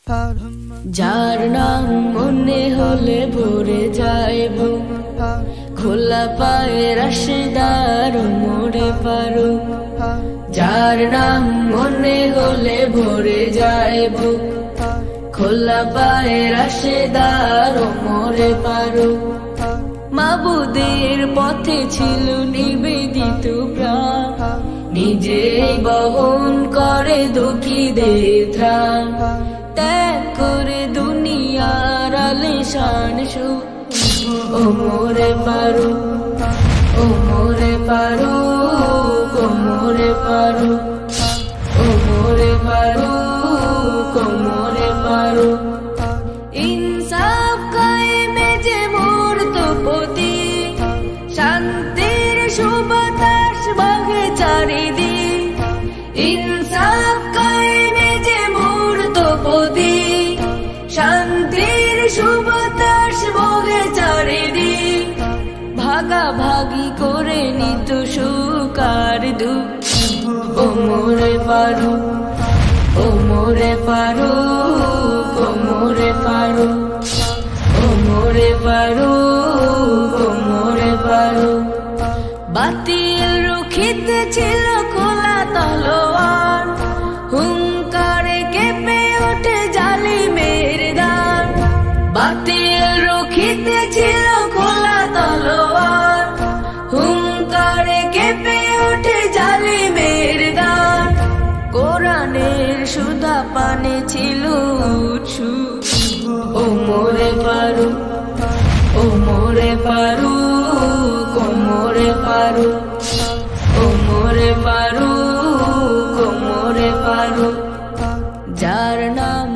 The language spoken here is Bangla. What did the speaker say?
যার নাম মনে হলে ভরে যায় বুক, খোলা পায়ে রাশেদার মোড়ে পারো। যার নাম মনে হলে ভরে যায় বুক, খোলা পায়ে রাশেদার মোড়ে পারো। মাবুদের পথে ছিল নিবেদিত প্রাণ, নিজে বহন করে দুঃখীদের ত্রাণ। ত্যাগ করে দুনিয়ার আলিশান সুখ, ও মোরে পারো, ও মোরে পারো, ও মোরে পারো, ও মোরে পারো, ও মোরে পারো। ইনসাফ কায়েমে যে মূর্তপতি, শান্তির সুবাতাস বহে চারিদিক। ইনসাফ কায়েমে যে মূর্তপতি, শান্তির সুবাতাস বহে চারিদিক। ভাগাভাগি করে নিত সুখ আর দুঃখ, ও মোরে পারো, ও মোরে পারো, ও মোরে পারো, ও মোরে পারো, ও মোরে পারো। বাতিল রুখিতে ছিল খোলা তলোয়ার, হুঙ্কারে কেঁপে ওঠে জালিমের দান। বাতিল রুখিতে ছিল খোলা তলোয়ার, হুঙ্কারে কেঁপে ওঠে জালিমের দান। কোরআনের সুধা পানে ছিল উৎসু, ও মোরে পারো, ও মোরে পারো, ও মোরে পারো, ও মোরে পারো, ও মোরে পারো। যার নাম